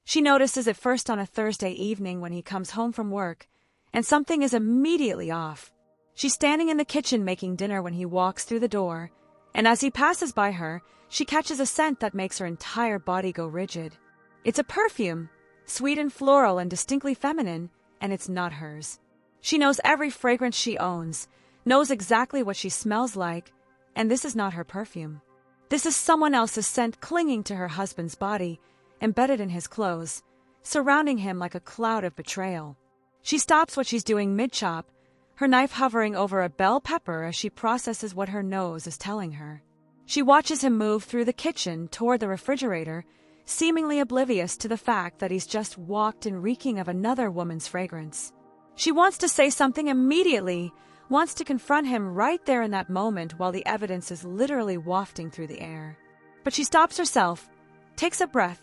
She notices it first on a Thursday evening when he comes home from work, and something is immediately off. She's standing in the kitchen making dinner when he walks through the door, and as he passes by her, she catches a scent that makes her entire body go rigid. It's a perfume, sweet and floral and distinctly feminine, and it's not hers. She knows every fragrance she owns, knows exactly what she smells like, and this is not her perfume. This is someone else's scent clinging to her husband's body, embedded in his clothes, surrounding him like a cloud of betrayal. She stops what she's doing mid-chop, her knife hovering over a bell pepper as she processes what her nose is telling her. She watches him move through the kitchen toward the refrigerator, seemingly oblivious to the fact that he's just walked in reeking of another woman's fragrance. She wants to say something immediately, wants to confront him right there in that moment while the evidence is literally wafting through the air. But she stops herself, takes a breath,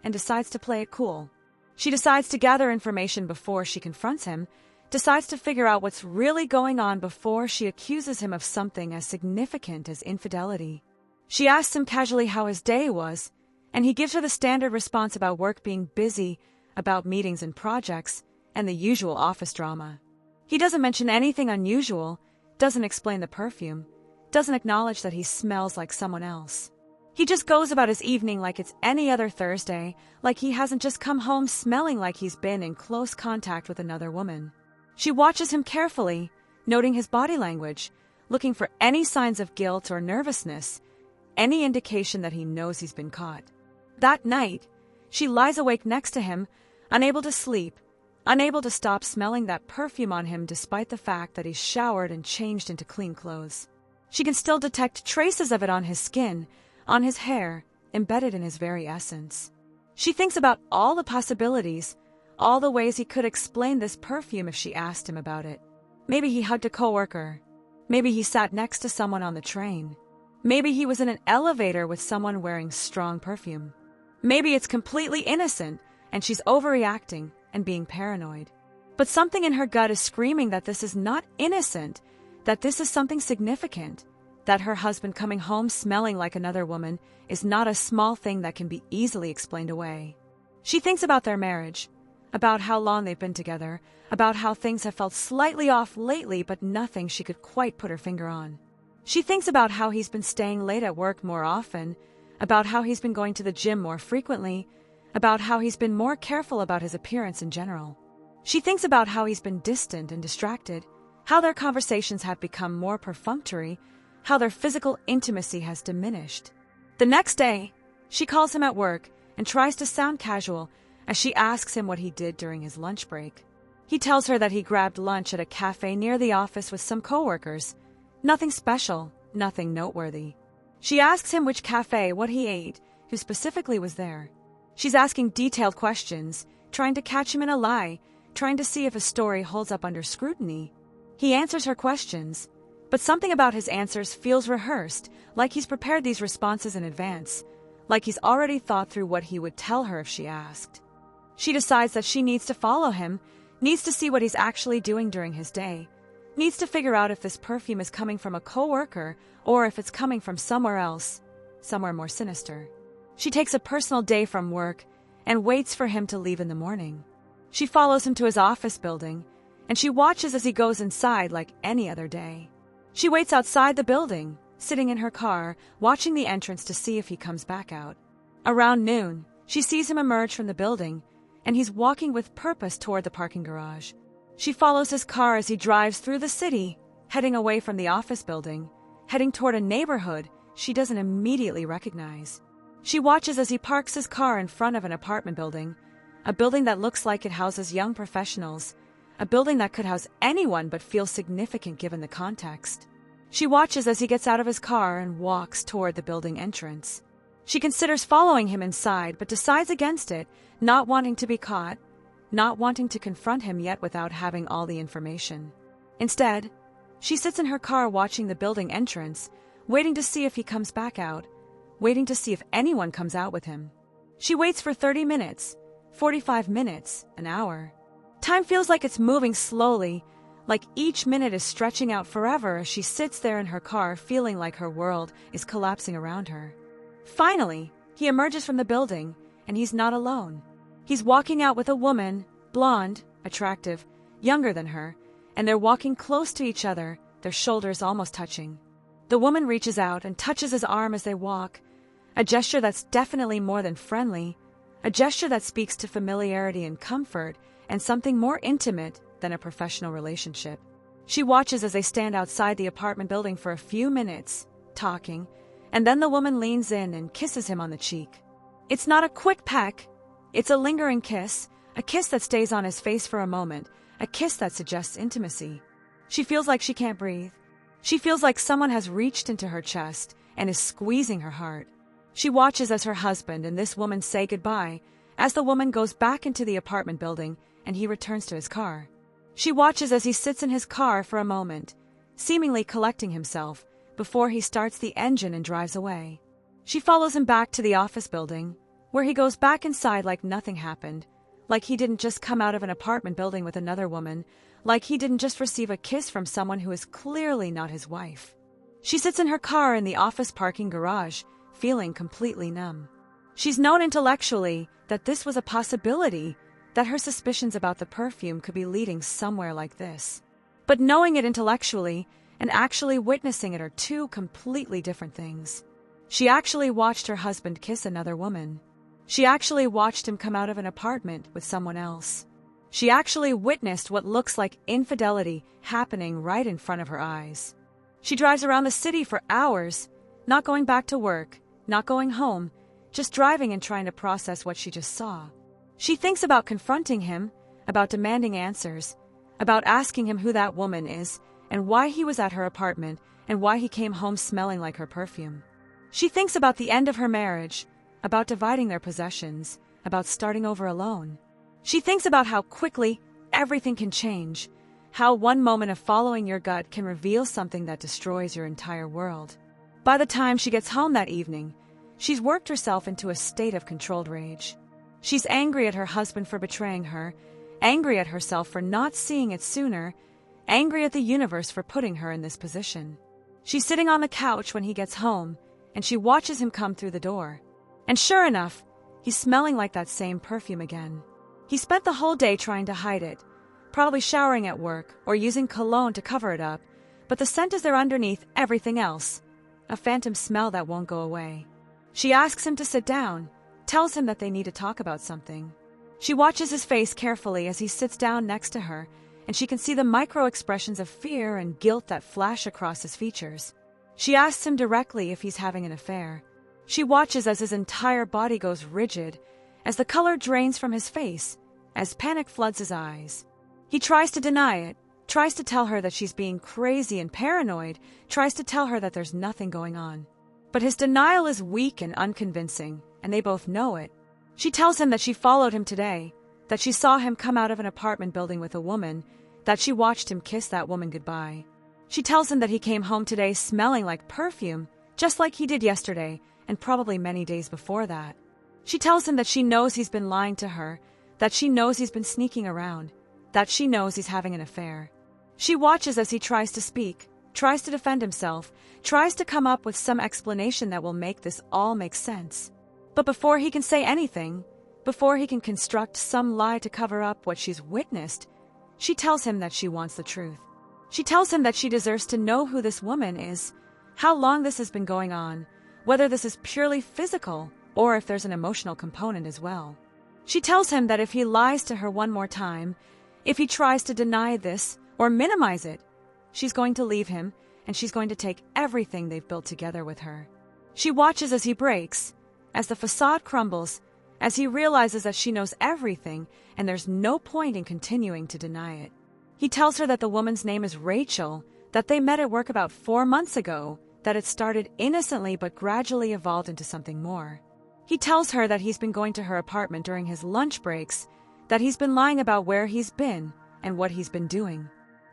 and decides to play it cool. She decides to gather information before she confronts him, decides to figure out what's really going on before she accuses him of something as significant as infidelity. She asks him casually how his day was, and he gives her the standard response about work being busy, about meetings and projects, and the usual office drama. He doesn't mention anything unusual, doesn't explain the perfume, doesn't acknowledge that he smells like someone else. He just goes about his evening like it's any other Thursday, like he hasn't just come home smelling like he's been in close contact with another woman. She watches him carefully, noting his body language, looking for any signs of guilt or nervousness, any indication that he knows he's been caught. That night, she lies awake next to him, unable to sleep, unable to stop smelling that perfume on him despite the fact that he's showered and changed into clean clothes. She can still detect traces of it on his skin, on his hair, embedded in his very essence. She thinks about all the possibilities, all the ways he could explain this perfume if she asked him about it. Maybe he hugged a coworker. Maybe he sat next to someone on the train. Maybe he was in an elevator with someone wearing strong perfume. Maybe it's completely innocent, and she's overreacting and being paranoid. But something in her gut is screaming that this is not innocent, that this is something significant, that her husband coming home smelling like another woman is not a small thing that can be easily explained away. She thinks about their marriage, about how long they've been together, about how things have felt slightly off lately but nothing she could quite put her finger on. She thinks about how he's been staying late at work more often, about how he's been going to the gym more frequently, about how he's been more careful about his appearance in general. She thinks about how he's been distant and distracted, how their conversations have become more perfunctory, how their physical intimacy has diminished. The next day, she calls him at work and tries to sound casual as she asks him what he did during his lunch break. He tells her that he grabbed lunch at a cafe near the office with some coworkers. Nothing special, nothing noteworthy. She asks him which cafe, what he ate, who specifically was there. She's asking detailed questions, trying to catch him in a lie, trying to see if his story holds up under scrutiny. He answers her questions, but something about his answers feels rehearsed, like he's prepared these responses in advance, like he's already thought through what he would tell her if she asked. She decides that she needs to follow him, needs to see what he's actually doing during his day, needs to figure out if this perfume is coming from a coworker or if it's coming from somewhere else, somewhere more sinister. She takes a personal day from work and waits for him to leave in the morning. She follows him to his office building, and she watches as he goes inside like any other day. She waits outside the building, sitting in her car, watching the entrance to see if he comes back out. Around noon, she sees him emerge from the building, and he's walking with purpose toward the parking garage. She follows his car as he drives through the city, heading away from the office building, heading toward a neighborhood she doesn't immediately recognize. She watches as he parks his car in front of an apartment building, a building that looks like it houses young professionals, a building that could house anyone but feels significant given the context. She watches as he gets out of his car and walks toward the building entrance. She considers following him inside but decides against it, not wanting to be caught, not wanting to confront him yet without having all the information. Instead, she sits in her car watching the building entrance, waiting to see if he comes back out, waiting to see if anyone comes out with him. She waits for 30 minutes, 45 minutes, an hour. Time feels like it's moving slowly, like each minute is stretching out forever as she sits there in her car feeling like her world is collapsing around her. Finally, he emerges from the building, and he's not alone. He's walking out with a woman, blonde, attractive, younger than her, and they're walking close to each other, their shoulders almost touching. The woman reaches out and touches his arm as they walk, a gesture that's definitely more than friendly, a gesture that speaks to familiarity and comfort, and something more intimate than a professional relationship. She watches as they stand outside the apartment building for a few minutes, talking, and then the woman leans in and kisses him on the cheek. It's not a quick peck, it's a lingering kiss, a kiss that stays on his face for a moment, a kiss that suggests intimacy. She feels like she can't breathe. She feels like someone has reached into her chest and is squeezing her heart. She watches as her husband and this woman say goodbye, as the woman goes back into the apartment building and he returns to his car. She watches as he sits in his car for a moment, seemingly collecting himself, before he starts the engine and drives away. She follows him back to the office building, where he goes back inside like nothing happened, like he didn't just come out of an apartment building with another woman, like he didn't just receive a kiss from someone who is clearly not his wife. She sits in her car in the office parking garage, feeling completely numb. She's known intellectually that this was a possibility, that her suspicions about the perfume could be leading somewhere like this. But knowing it intellectually and actually witnessing it are two completely different things. She actually watched her husband kiss another woman. She actually watched him come out of an apartment with someone else. She actually witnessed what looks like infidelity happening right in front of her eyes. She drives around the city for hours, not going back to work, not going home, just driving and trying to process what she just saw. She thinks about confronting him, about demanding answers, about asking him who that woman is and why he was at her apartment and why he came home smelling like her perfume. She thinks about the end of her marriage, about dividing their possessions, about starting over alone. She thinks about how quickly everything can change, how one moment of following your gut can reveal something that destroys your entire world. By the time she gets home that evening, she's worked herself into a state of controlled rage. She's angry at her husband for betraying her, angry at herself for not seeing it sooner, angry at the universe for putting her in this position. She's sitting on the couch when he gets home, and she watches him come through the door. And sure enough, he's smelling like that same perfume again. He spent the whole day trying to hide it, probably showering at work or using cologne to cover it up, but the scent is there underneath everything else, a phantom smell that won't go away. She asks him to sit down, tells him that they need to talk about something. She watches his face carefully as he sits down next to her, and she can see the micro expressions of fear and guilt that flash across his features. She asks him directly if he's having an affair. She watches as his entire body goes rigid, as the color drains from his face, as panic floods his eyes. He tries to deny it, tries to tell her that she's being crazy and paranoid, tries to tell her that there's nothing going on. But his denial is weak and unconvincing, and they both know it. She tells him that she followed him today, that she saw him come out of an apartment building with a woman, that she watched him kiss that woman goodbye. She tells him that he came home today smelling like perfume, just like he did yesterday, and probably many days before that. She tells him that she knows he's been lying to her, that she knows he's been sneaking around, that she knows he's having an affair. She watches as he tries to speak, tries to defend himself, tries to come up with some explanation that will make this all make sense. But before he can say anything, before he can construct some lie to cover up what she's witnessed, she tells him that she wants the truth. She tells him that she deserves to know who this woman is, how long this has been going on, whether this is purely physical or if there's an emotional component as well. She tells him that if he lies to her one more time, if he tries to deny this or minimize it, she's going to leave him and she's going to take everything they've built together with her. She watches as he breaks, as the facade crumbles, as he realizes that she knows everything and there's no point in continuing to deny it. He tells her that the woman's name is Rachel, that they met at work about 4 months ago, that it started innocently but gradually evolved into something more. He tells her that he's been going to her apartment during his lunch breaks, that he's been lying about where he's been and what he's been doing.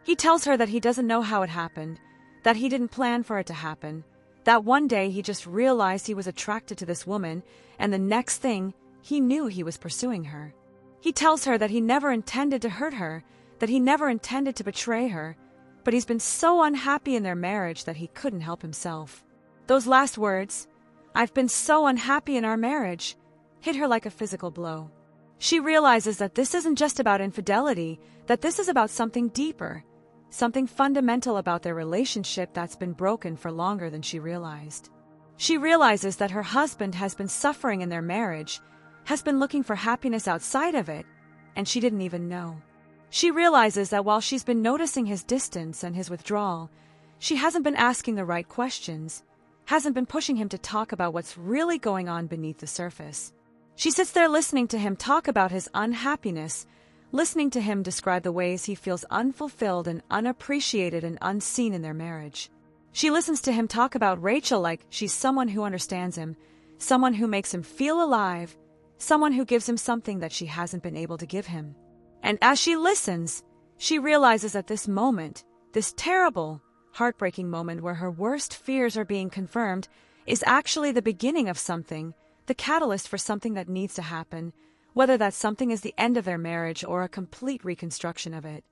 He tells her that he doesn't know how it happened, that he didn't plan for it to happen, that one day he just realized he was attracted to this woman, and the next thing, he knew he was pursuing her. He tells her that he never intended to hurt her, that he never intended to betray her, but he's been so unhappy in their marriage that he couldn't help himself. Those last words, "I've been so unhappy in our marriage," hit her like a physical blow. She realizes that this isn't just about infidelity, that this is about something deeper, something fundamental about their relationship that's been broken for longer than she realized. She realizes that her husband has been suffering in their marriage, has been looking for happiness outside of it, and she didn't even know. She realizes that while she's been noticing his distance and his withdrawal, she hasn't been asking the right questions, hasn't been pushing him to talk about what's really going on beneath the surface. She sits there listening to him talk about his unhappiness, listening to him describe the ways he feels unfulfilled and unappreciated and unseen in their marriage. She listens to him talk about Rachel like she's someone who understands him, someone who makes him feel alive, someone who gives him something that she hasn't been able to give him. And as she listens, she realizes that this moment, this terrible, heartbreaking moment where her worst fears are being confirmed, is actually the beginning of something, the catalyst for something that needs to happen, whether that something is the end of their marriage or a complete reconstruction of it.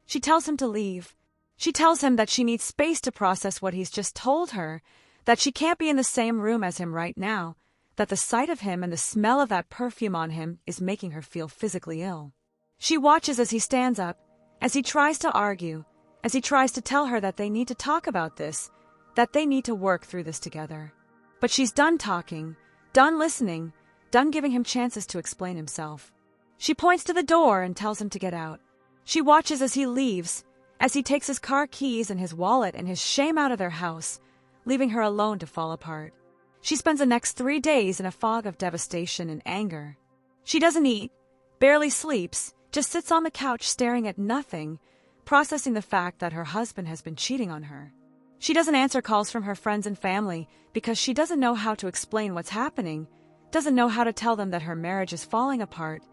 She tells him to leave. She tells him that she needs space to process what he's just told her, that she can't be in the same room as him right now, that the sight of him and the smell of that perfume on him is making her feel physically ill. She watches as he stands up, as he tries to argue, as he tries to tell her that they need to talk about this, that they need to work through this together. But she's done talking, done listening, done giving him chances to explain himself. She points to the door and tells him to get out. She watches as he leaves, as he takes his car keys and his wallet and his shame out of their house, leaving her alone to fall apart. She spends the next 3 days in a fog of devastation and anger. She doesn't eat, barely sleeps, just sits on the couch staring at nothing, processing the fact that her husband has been cheating on her. She doesn't answer calls from her friends and family because she doesn't know how to explain what's happening, doesn't know how to tell them that her marriage is falling apart,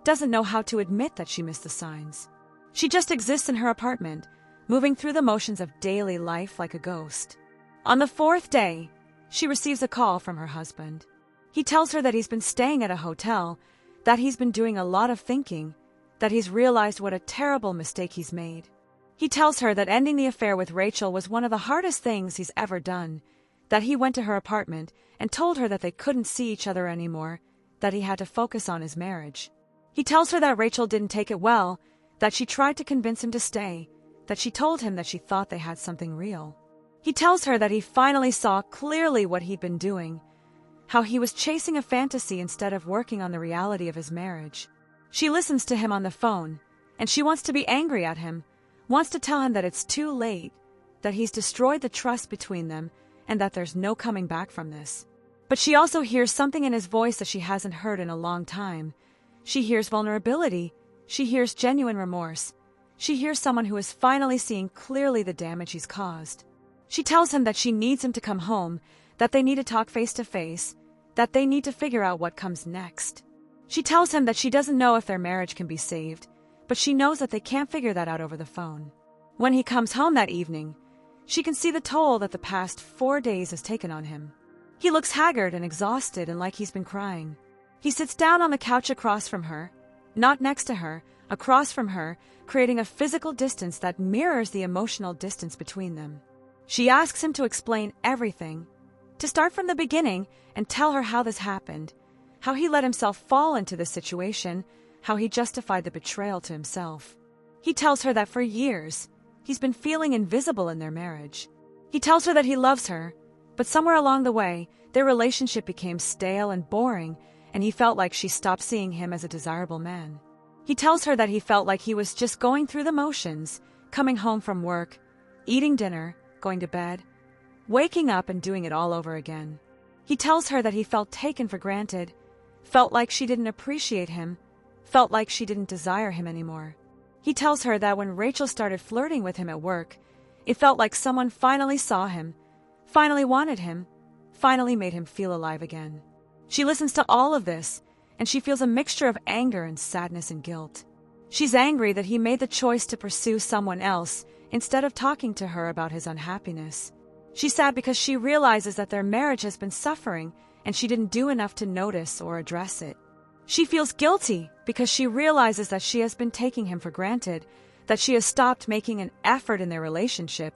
doesn't know how to admit that she missed the signs. She just exists in her apartment, moving through the motions of daily life like a ghost. On the 4th day, she receives a call from her husband. He tells her that he's been staying at a hotel, that he's been doing a lot of thinking, that he's realized what a terrible mistake he's made. He tells her that ending the affair with Rachel was one of the hardest things he's ever done, that he went to her apartment and told her that they couldn't see each other anymore, that he had to focus on his marriage. He tells her that Rachel didn't take it well, that she tried to convince him to stay, that she told him that she thought they had something real. He tells her that he finally saw clearly what he'd been doing, how he was chasing a fantasy instead of working on the reality of his marriage. She listens to him on the phone, and she wants to be angry at him, wants to tell him that it's too late, that he's destroyed the trust between them, and that there's no coming back from this. But she also hears something in his voice that she hasn't heard in a long time. She hears vulnerability. She hears genuine remorse. She hears someone who is finally seeing clearly the damage he's caused. She tells him that she needs him to come home, that they need to talk face to face, that they need to figure out what comes next. She tells him that she doesn't know if their marriage can be saved, but she knows that they can't figure that out over the phone. When he comes home that evening, she can see the toll that the past 4 days has taken on him. He looks haggard and exhausted and like he's been crying. He sits down on the couch across from her, not next to her, across from her, creating a physical distance that mirrors the emotional distance between them. She asks him to explain everything, to start from the beginning and tell her how this happened, how he let himself fall into this situation, how he justified the betrayal to himself. He tells her that for years, he's been feeling invisible in their marriage. He tells her that he loves her, but somewhere along the way, their relationship became stale and boring, and he felt like she stopped seeing him as a desirable man. He tells her that he felt like he was just going through the motions, coming home from work, eating dinner, going to bed, waking up and doing it all over again. He tells her that he felt taken for granted, felt like she didn't appreciate him, felt like she didn't desire him anymore. He tells her that when Rachel started flirting with him at work, it felt like someone finally saw him, finally wanted him, finally made him feel alive again. She listens to all of this, and she feels a mixture of anger and sadness and guilt. She's angry that he made the choice to pursue someone else instead of talking to her about his unhappiness. She's sad because she realizes that their marriage has been suffering and she didn't do enough to notice or address it. She feels guilty because she realizes that she has been taking him for granted, that she has stopped making an effort in their relationship,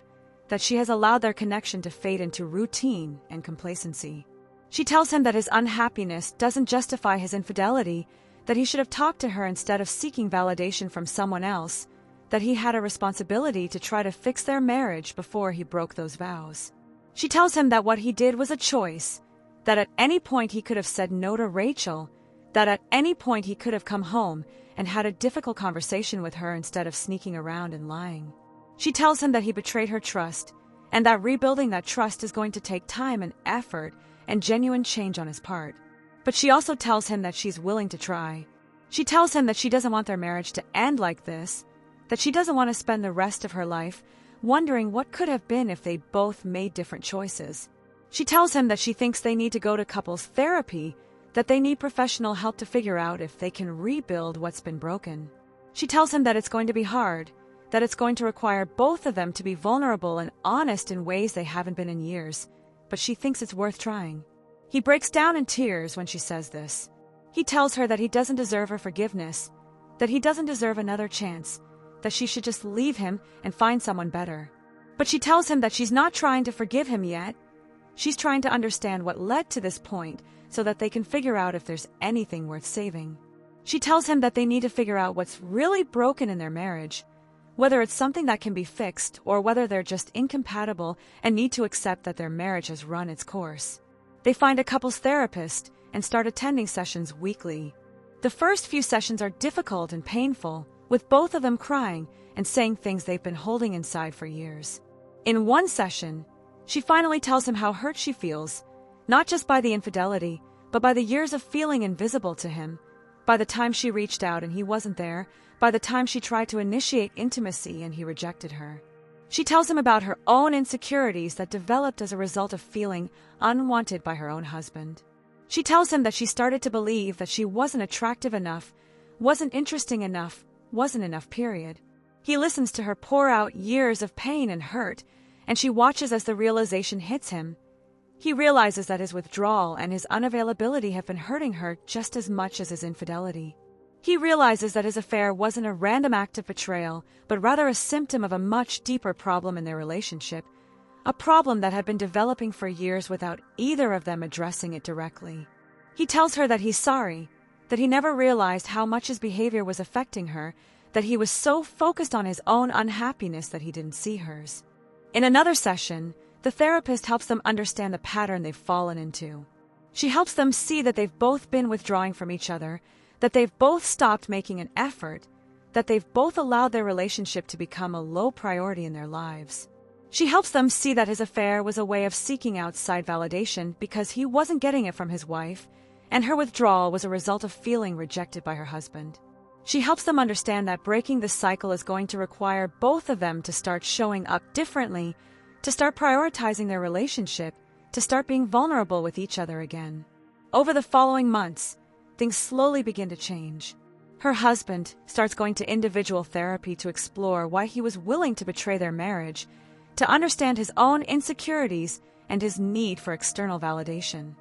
that she has allowed their connection to fade into routine and complacency. She tells him that his unhappiness doesn't justify his infidelity, that he should have talked to her instead of seeking validation from someone else, that he had a responsibility to try to fix their marriage before he broke those vows. She tells him that what he did was a choice, that at any point he could have said no to Rachel, that at any point he could have come home and had a difficult conversation with her instead of sneaking around and lying. She tells him that he betrayed her trust, and that rebuilding that trust is going to take time and effort and genuine change on his part. But she also tells him that she's willing to try. She tells him that she doesn't want their marriage to end like this, that she doesn't want to spend the rest of her life wondering what could have been if they both made different choices. She tells him that she thinks they need to go to couples therapy, that they need professional help to figure out if they can rebuild what's been broken. She tells him that it's going to be hard, that it's going to require both of them to be vulnerable and honest in ways they haven't been in years, but she thinks it's worth trying. He breaks down in tears when she says this. He tells her that he doesn't deserve her forgiveness, that he doesn't deserve another chance, that she should just leave him and find someone better. But she tells him that she's not trying to forgive him yet. She's trying to understand what led to this point so that they can figure out if there's anything worth saving. She tells him that they need to figure out what's really broken in their marriage, whether it's something that can be fixed or whether they're just incompatible and need to accept that their marriage has run its course. They find a couples therapist and start attending sessions weekly. The first few sessions are difficult and painful, with both of them crying and saying things they've been holding inside for years. In one session, she finally tells him how hurt she feels, not just by the infidelity, but by the years of feeling invisible to him, by the time she reached out and he wasn't there, by the time she tried to initiate intimacy and he rejected her. She tells him about her own insecurities that developed as a result of feeling unwanted by her own husband. She tells him that she started to believe that she wasn't attractive enough, wasn't interesting enough, wasn't enough, period. He listens to her pour out years of pain and hurt, and she watches as the realization hits him. He realizes that his withdrawal and his unavailability have been hurting her just as much as his infidelity. He realizes that his affair wasn't a random act of betrayal, but rather a symptom of a much deeper problem in their relationship, a problem that had been developing for years without either of them addressing it directly. He tells her that he's sorry, that he never realized how much his behavior was affecting her, that he was so focused on his own unhappiness that he didn't see hers. In another session, the therapist helps them understand the pattern they've fallen into. She helps them see that they've both been withdrawing from each other, that they've both stopped making an effort, that they've both allowed their relationship to become a low priority in their lives. She helps them see that his affair was a way of seeking outside validation because he wasn't getting it from his wife, and her withdrawal was a result of feeling rejected by her husband. She helps them understand that breaking this cycle is going to require both of them to start showing up differently, to start prioritizing their relationship, to start being vulnerable with each other again. Over the following months, things slowly begin to change. Her husband starts going to individual therapy to explore why he was willing to betray their marriage, to understand his own insecurities and his need for external validation.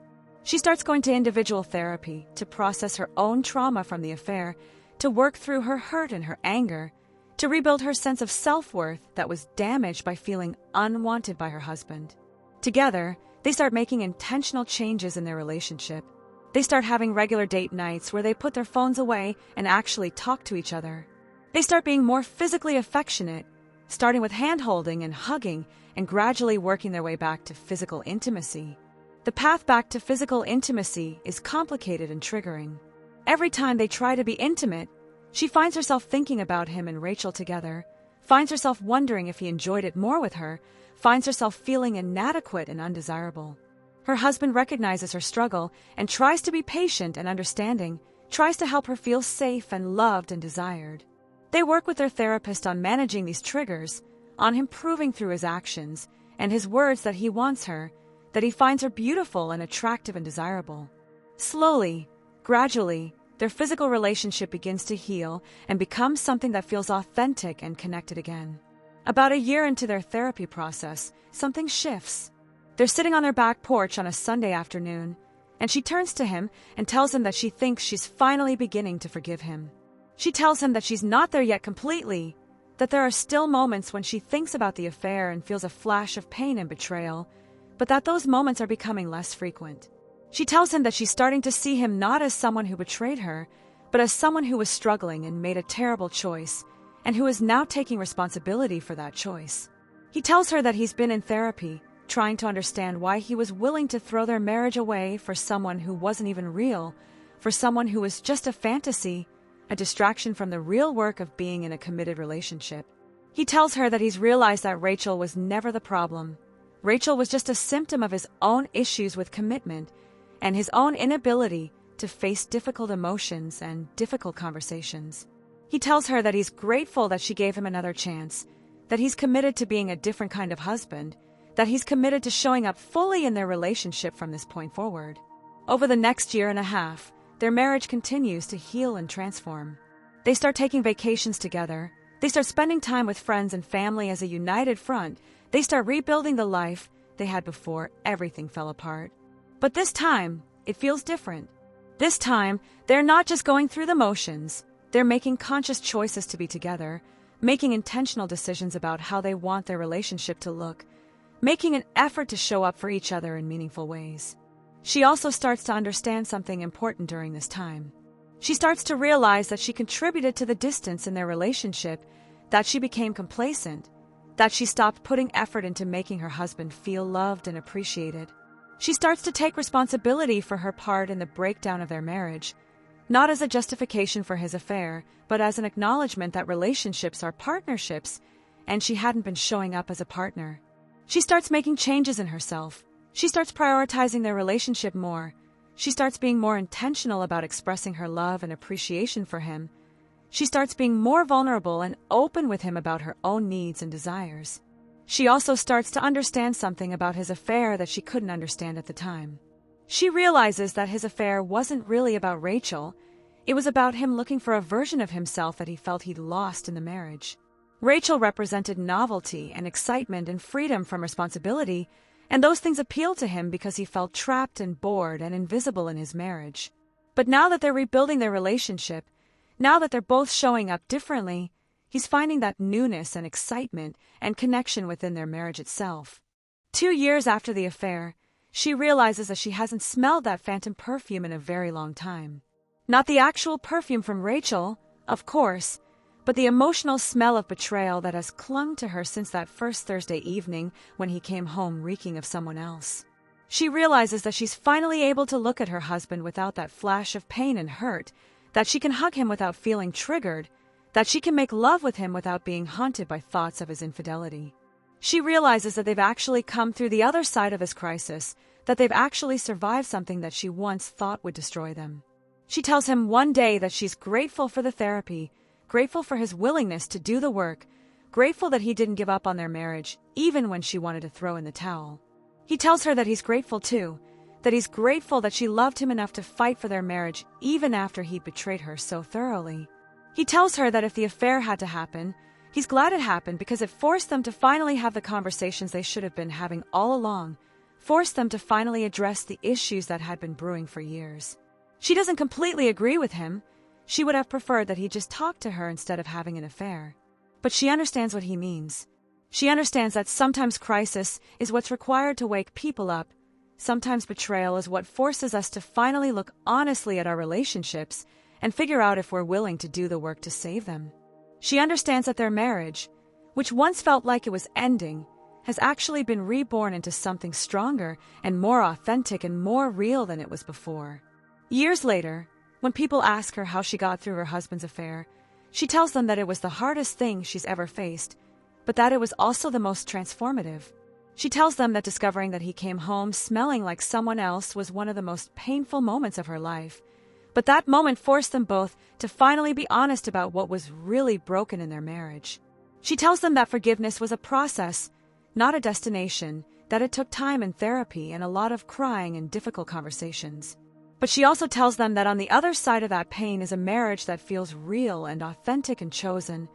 She starts going to individual therapy to process her own trauma from the affair, to work through her hurt and her anger, to rebuild her sense of self-worth that was damaged by feeling unwanted by her husband. Together, they start making intentional changes in their relationship. They start having regular date nights where they put their phones away and actually talk to each other. They start being more physically affectionate, starting with hand-holding and hugging and gradually working their way back to physical intimacy. The path back to physical intimacy is complicated and triggering. Every time they try to be intimate, she finds herself thinking about him and Rachel together, finds herself wondering if he enjoyed it more with her, finds herself feeling inadequate and undesirable. Her husband recognizes her struggle and tries to be patient and understanding, tries to help her feel safe and loved and desired. They work with their therapist on managing these triggers, on him proving through his actions and his words that he wants her, that he finds her beautiful and attractive and desirable. Slowly, gradually, their physical relationship begins to heal and become something that feels authentic and connected again. About a year into their therapy process, something shifts. They're sitting on their back porch on a Sunday afternoon, and she turns to him and tells him that she thinks she's finally beginning to forgive him. She tells him that she's not there yet completely, that there are still moments when she thinks about the affair and feels a flash of pain and betrayal, but that those moments are becoming less frequent. She tells him that she's starting to see him not as someone who betrayed her, but as someone who was struggling and made a terrible choice, and who is now taking responsibility for that choice. He tells her that he's been in therapy, trying to understand why he was willing to throw their marriage away for someone who wasn't even real, for someone who was just a fantasy, a distraction from the real work of being in a committed relationship. He tells her that he's realized that Rachel was never the problem. Rachel was just a symptom of his own issues with commitment and his own inability to face difficult emotions and difficult conversations. He tells her that he's grateful that she gave him another chance, that he's committed to being a different kind of husband, that he's committed to showing up fully in their relationship from this point forward. Over the next year and a half, their marriage continues to heal and transform. They start taking vacations together. They start spending time with friends and family as a united front. They start rebuilding the life they had before everything fell apart. But this time, it feels different. This time, they're not just going through the motions. They're making conscious choices to be together, making intentional decisions about how they want their relationship to look, making an effort to show up for each other in meaningful ways. She also starts to understand something important during this time. She starts to realize that she contributed to the distance in their relationship, that she became complacent, that she stopped putting effort into making her husband feel loved and appreciated. She starts to take responsibility for her part in the breakdown of their marriage, not as a justification for his affair, but as an acknowledgement that relationships are partnerships, and she hadn't been showing up as a partner. She starts making changes in herself. She starts prioritizing their relationship more. She starts being more intentional about expressing her love and appreciation for him. She starts being more vulnerable and open with him about her own needs and desires. She also starts to understand something about his affair that she couldn't understand at the time. She realizes that his affair wasn't really about Rachel. It was about him looking for a version of himself that he felt he'd lost in the marriage. Rachel represented novelty and excitement and freedom from responsibility, and those things appealed to him because he felt trapped and bored and invisible in his marriage. But now that they're rebuilding their relationship, now that they're both showing up differently, he's finding that newness and excitement and connection within their marriage itself. 2 years after the affair, she realizes that she hasn't smelled that phantom perfume in a very long time. Not the actual perfume from Rachel, of course, but the emotional smell of betrayal that has clung to her since that first Thursday evening when he came home reeking of someone else. She realizes that she's finally able to look at her husband without that flash of pain and hurt, that she can hug him without feeling triggered, that she can make love with him without being haunted by thoughts of his infidelity. She realizes that they've actually come through the other side of his crisis, that they've actually survived something that she once thought would destroy them. She tells him one day that she's grateful for the therapy, grateful for his willingness to do the work, grateful that he didn't give up on their marriage, even when she wanted to throw in the towel. He tells her that he's grateful too, that he's grateful that she loved him enough to fight for their marriage even after he betrayed her so thoroughly. He tells her that if the affair had to happen, he's glad it happened because it forced them to finally have the conversations they should have been having all along, forced them to finally address the issues that had been brewing for years. She doesn't completely agree with him. She would have preferred that he just talk to her instead of having an affair. But she understands what he means. She understands that sometimes crisis is what's required to wake people up. Sometimes betrayal is what forces us to finally look honestly at our relationships and figure out if we're willing to do the work to save them. She understands that their marriage, which once felt like it was ending, has actually been reborn into something stronger and more authentic and more real than it was before. Years later, when people ask her how she got through her husband's affair, she tells them that it was the hardest thing she's ever faced, but that it was also the most transformative. She tells them that discovering that he came home smelling like someone else was one of the most painful moments of her life, but that moment forced them both to finally be honest about what was really broken in their marriage. She tells them that forgiveness was a process, not a destination, that it took time and therapy and a lot of crying and difficult conversations. But she also tells them that on the other side of that pain is a marriage that feels real and authentic and chosen,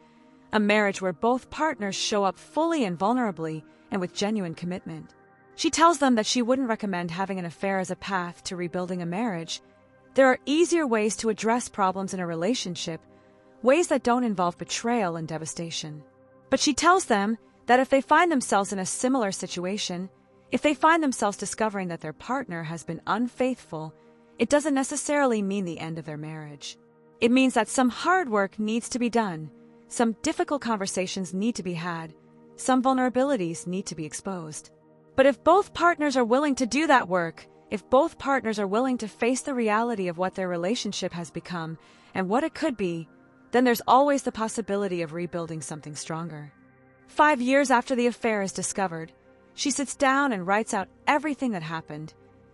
a marriage where both partners show up fully and vulnerably and with genuine commitment. She tells them that she wouldn't recommend having an affair as a path to rebuilding a marriage. There are easier ways to address problems in a relationship, ways that don't involve betrayal and devastation. But she tells them that if they find themselves in a similar situation, if they find themselves discovering that their partner has been unfaithful, it doesn't necessarily mean the end of their marriage. It means that some hard work needs to be done, some difficult conversations need to be had, some vulnerabilities need to be exposed. But if both partners are willing to do that work, if both partners are willing to face the reality of what their relationship has become and what it could be, then there's always the possibility of rebuilding something stronger. 5 years after the affair is discovered, she sits down and writes out everything that happened,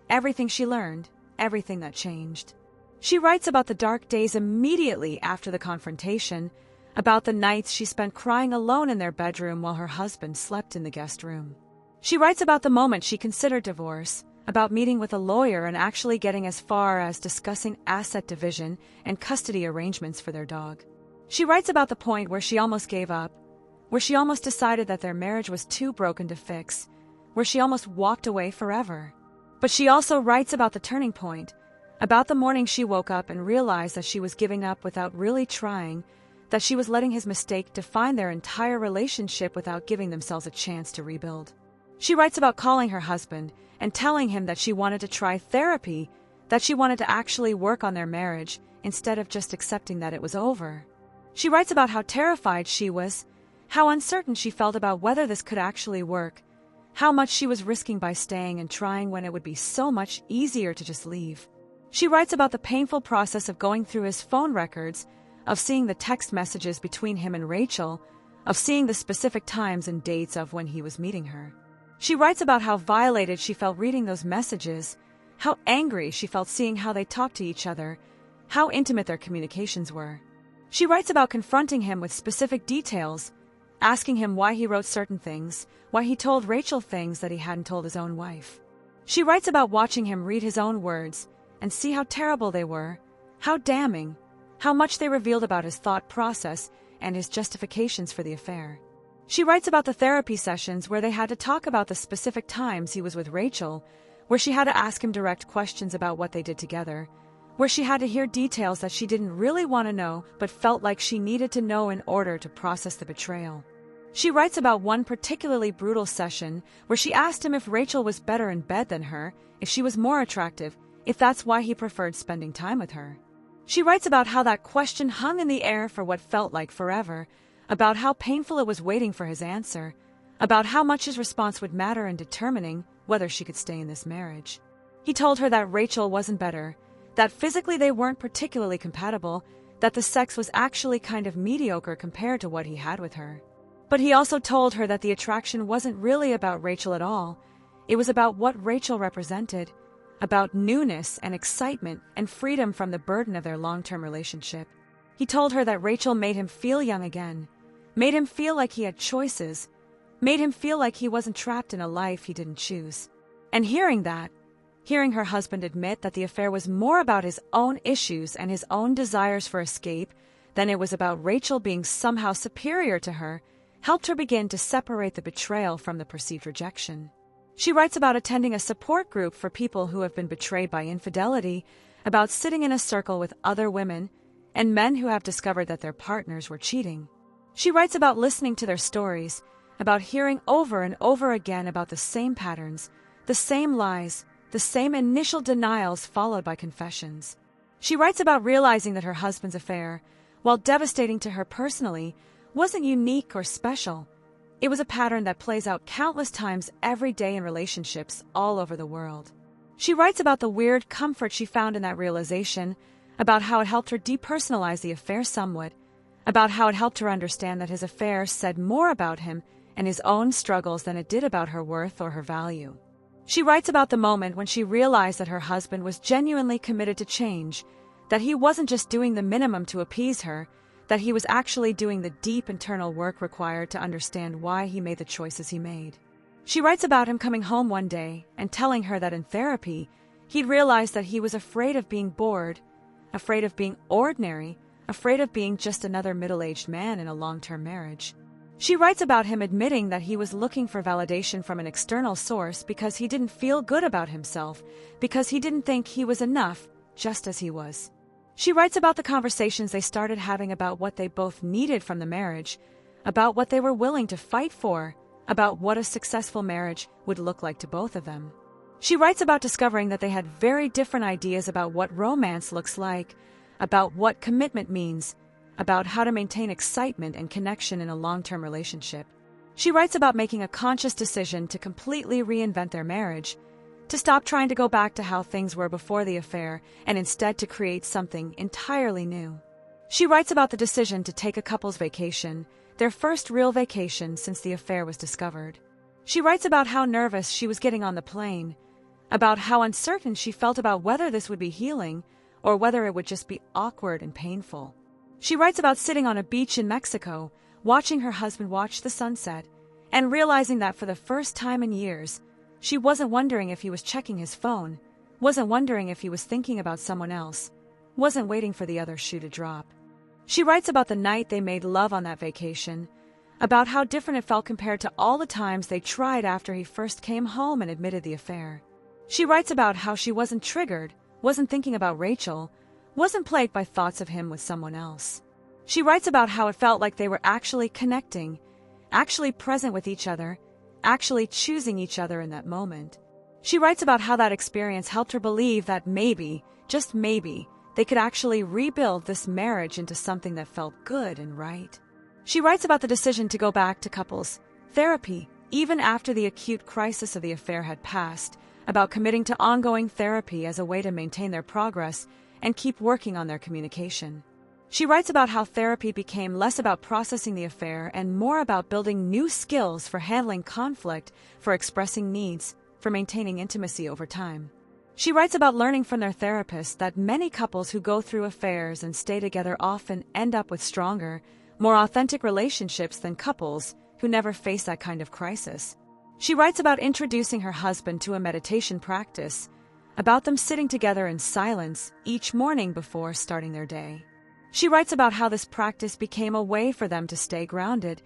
everything she learned, everything that changed. She writes about the dark days immediately after the confrontation, about the nights she spent crying alone in their bedroom while her husband slept in the guest room. She writes about the moment she considered divorce, about meeting with a lawyer and actually getting as far as discussing asset division and custody arrangements for their dog. She writes about the point where she almost gave up, where she almost decided that their marriage was too broken to fix, where she almost walked away forever. But she also writes about the turning point, about the morning she woke up and realized that she was giving up without really trying, that she was letting his mistake define their entire relationship without giving themselves a chance to rebuild. She writes about calling her husband and telling him that she wanted to try therapy, that she wanted to actually work on their marriage instead of just accepting that it was over. She writes about how terrified she was, how uncertain she felt about whether this could actually work, how much she was risking by staying and trying when it would be so much easier to just leave. She writes about the painful process of going through his phone records, of seeing the text messages between him and Rachel, of seeing the specific times and dates of when he was meeting her. She writes about how violated she felt reading those messages, how angry she felt seeing how they talked to each other, how intimate their communications were. She writes about confronting him with specific details, asking him why he wrote certain things, why he told Rachel things that he hadn't told his own wife. She writes about watching him read his own words and see how terrible they were, how damning, how much they revealed about his thought process and his justifications for the affair. She writes about the therapy sessions where they had to talk about the specific times he was with Rachel, where she had to ask him direct questions about what they did together, where she had to hear details that she didn't really want to know but felt like she needed to know in order to process the betrayal. She writes about one particularly brutal session where she asked him if Rachel was better in bed than her, if she was more attractive, if that's why he preferred spending time with her. She writes about how that question hung in the air for what felt like forever, about how painful it was waiting for his answer, about how much his response would matter in determining whether she could stay in this marriage. He told her that Rachel wasn't better, that physically they weren't particularly compatible, that the sex was actually kind of mediocre compared to what he had with her. But he also told her that the attraction wasn't really about Rachel at all. It was about what Rachel represented, about newness and excitement and freedom from the burden of their long-term relationship. He told her that Rachel made him feel young again, made him feel like he had choices, made him feel like he wasn't trapped in a life he didn't choose. And hearing that, hearing her husband admit that the affair was more about his own issues and his own desires for escape than it was about Rachel being somehow superior to her, helped her begin to separate the betrayal from the perceived rejection. She writes about attending a support group for people who have been betrayed by infidelity, about sitting in a circle with other women and men who have discovered that their partners were cheating. She writes about listening to their stories, about hearing over and over again about the same patterns, the same lies, the same initial denials followed by confessions. She writes about realizing that her husband's affair, while devastating to her personally, wasn't unique or special. It was a pattern that plays out countless times every day in relationships all over the world. She writes about the weird comfort she found in that realization, about how it helped her depersonalize the affair somewhat, about how it helped her understand that his affair said more about him and his own struggles than it did about her worth or her value. She writes about the moment when she realized that her husband was genuinely committed to change, that he wasn't just doing the minimum to appease her, that he was actually doing the deep internal work required to understand why he made the choices he made. She writes about him coming home one day and telling her that in therapy, he'd realized that he was afraid of being bored, afraid of being ordinary, afraid of being just another middle-aged man in a long-term marriage. She writes about him admitting that he was looking for validation from an external source because he didn't feel good about himself, because he didn't think he was enough, just as he was. She writes about the conversations they started having about what they both needed from the marriage, about what they were willing to fight for, about what a successful marriage would look like to both of them. She writes about discovering that they had very different ideas about what romance looks like, about what commitment means, about how to maintain excitement and connection in a long-term relationship. She writes about making a conscious decision to completely reinvent their marriage, to stop trying to go back to how things were before the affair and instead to create something entirely new. She writes about the decision to take a couple's vacation, their first real vacation since the affair was discovered. She writes about how nervous she was getting on the plane, about how uncertain she felt about whether this would be healing or whether it would just be awkward and painful. She writes about sitting on a beach in Mexico, watching her husband watch the sunset, and realizing that for the first time in years, she wasn't wondering if he was checking his phone, wasn't wondering if he was thinking about someone else, wasn't waiting for the other shoe to drop. She writes about the night they made love on that vacation, about how different it felt compared to all the times they tried after he first came home and admitted the affair. She writes about how she wasn't triggered, wasn't thinking about Rachel, wasn't plagued by thoughts of him with someone else. She writes about how it felt like they were actually connecting, actually present with each other, actually choosing each other in that moment. She writes about how that experience helped her believe that maybe, just maybe, they could actually rebuild this marriage into something that felt good and right. She writes about the decision to go back to couples therapy, even after the acute crisis of the affair had passed, about committing to ongoing therapy as a way to maintain their progress and keep working on their communication. She writes about how therapy became less about processing the affair and more about building new skills for handling conflict, for expressing needs, for maintaining intimacy over time. She writes about learning from their therapist that many couples who go through affairs and stay together often end up with stronger, more authentic relationships than couples who never face that kind of crisis. She writes about introducing her husband to a meditation practice, about them sitting together in silence each morning before starting their day. She writes about how this practice became a way for them to stay grounded,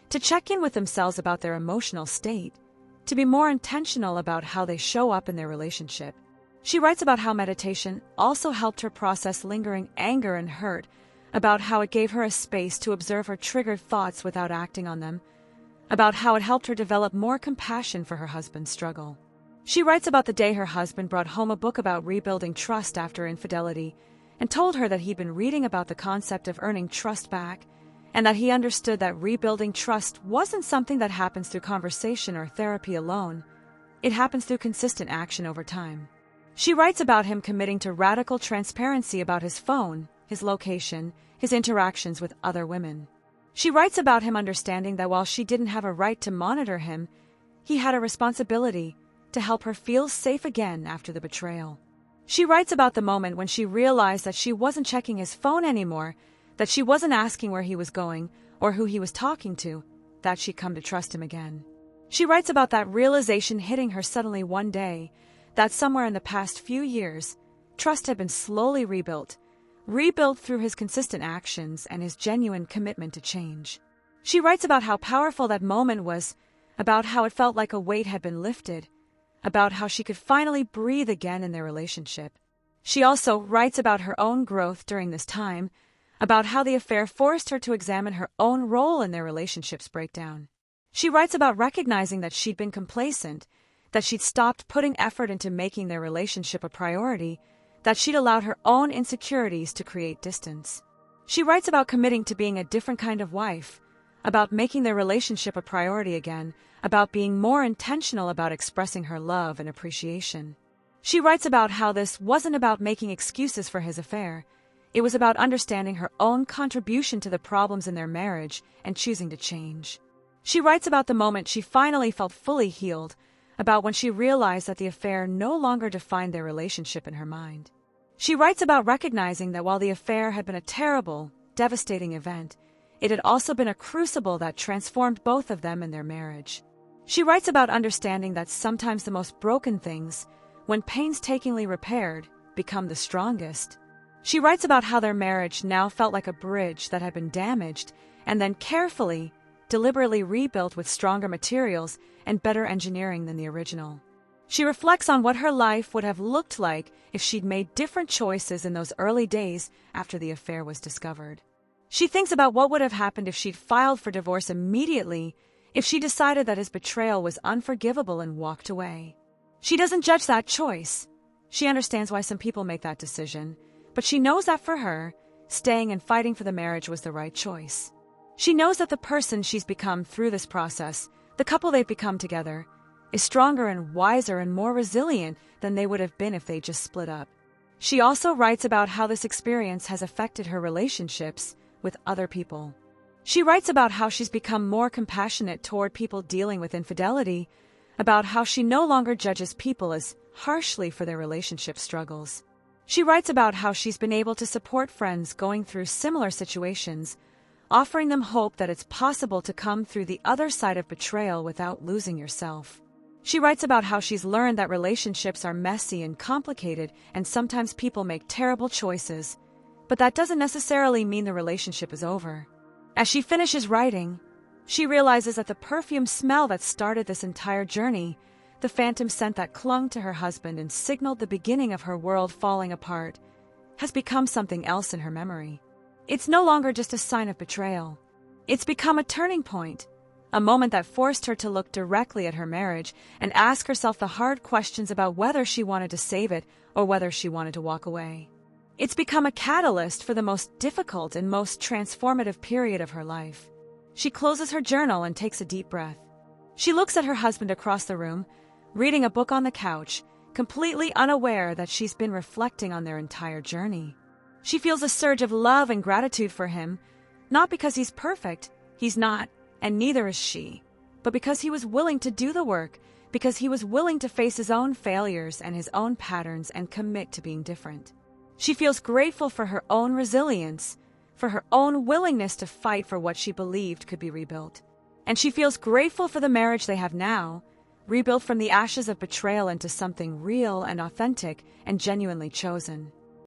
to check in with themselves about their emotional state, to be more intentional about how they show up in their relationship. She writes about how meditation also helped her process lingering anger and hurt, about how it gave her a space to observe her triggered thoughts without acting on them, about how it helped her develop more compassion for her husband's struggle. She writes about the day her husband brought home a book about rebuilding trust after infidelity and told her that he'd been reading about the concept of earning trust back and that he understood that rebuilding trust wasn't something that happens through conversation or therapy alone. It happens through consistent action over time. She writes about him committing to radical transparency about his phone, his location, his interactions with other women. She writes about him understanding that while she didn't have a right to monitor him, he had a responsibility to help her feel safe again after the betrayal. She writes about the moment when she realized that she wasn't checking his phone anymore, that she wasn't asking where he was going or who he was talking to, that she'd come to trust him again. She writes about that realization hitting her suddenly one day, that somewhere in the past few years, trust had been slowly rebuilt through his consistent actions and his genuine commitment to change. She writes about how powerful that moment was, about how it felt like a weight had been lifted, about how she could finally breathe again in their relationship. She also writes about her own growth during this time, about how the affair forced her to examine her own role in their relationship's breakdown. She writes about recognizing that she'd been complacent, that she'd stopped putting effort into making their relationship a priority, that she'd allowed her own insecurities to create distance. She writes about committing to being a different kind of wife, about making their relationship a priority again, about being more intentional about expressing her love and appreciation. She writes about how this wasn't about making excuses for his affair. It was about understanding her own contribution to the problems in their marriage and choosing to change. She writes about the moment she finally felt fully healed, about when she realized that the affair no longer defined their relationship in her mind. She writes about recognizing that while the affair had been a terrible, devastating event, it had also been a crucible that transformed both of them and their marriage. She writes about understanding that sometimes the most broken things, when painstakingly repaired, become the strongest. She writes about how their marriage now felt like a bridge that had been damaged and then carefully, deliberately rebuilt with stronger materials and better engineering than the original. She reflects on what her life would have looked like if she'd made different choices in those early days after the affair was discovered. She thinks about what would have happened if she'd filed for divorce immediately, if she decided that his betrayal was unforgivable and walked away. She doesn't judge that choice. She understands why some people make that decision, But she knows that for her, staying and fighting for the marriage was the right choice. She knows that the person she's become through this process, the couple they've become together, is stronger and wiser and more resilient than they would have been if they just split up. She also writes about how this experience has affected her relationships with other people. She writes about how she's become more compassionate toward people dealing with infidelity, about how she no longer judges people as harshly for their relationship struggles. She writes about how she's been able to support friends going through similar situations, offering them hope that it's possible to come through the other side of betrayal without losing yourself. She writes about how she's learned that relationships are messy and complicated, and sometimes people make terrible choices, but that doesn't necessarily mean the relationship is over. As she finishes writing, she realizes that the perfume smell that started this entire journey, the phantom scent that clung to her husband and signaled the beginning of her world falling apart, has become something else in her memory. It's no longer just a sign of betrayal. It's become a turning point, a moment that forced her to look directly at her marriage and ask herself the hard questions about whether she wanted to save it or whether she wanted to walk away. It's become a catalyst for the most difficult and most transformative period of her life. She closes her journal and takes a deep breath. She looks at her husband across the room, reading a book on the couch, completely unaware that she's been reflecting on their entire journey. She feels a surge of love and gratitude for him, not because he's perfect, he's not, and neither is she, but because he was willing to do the work, because he was willing to face his own failures and his own patterns and commit to being different. She feels grateful for her own resilience, for her own willingness to fight for what she believed could be rebuilt. And she feels grateful for the marriage they have now, rebuilt from the ashes of betrayal into something real and authentic and genuinely chosen.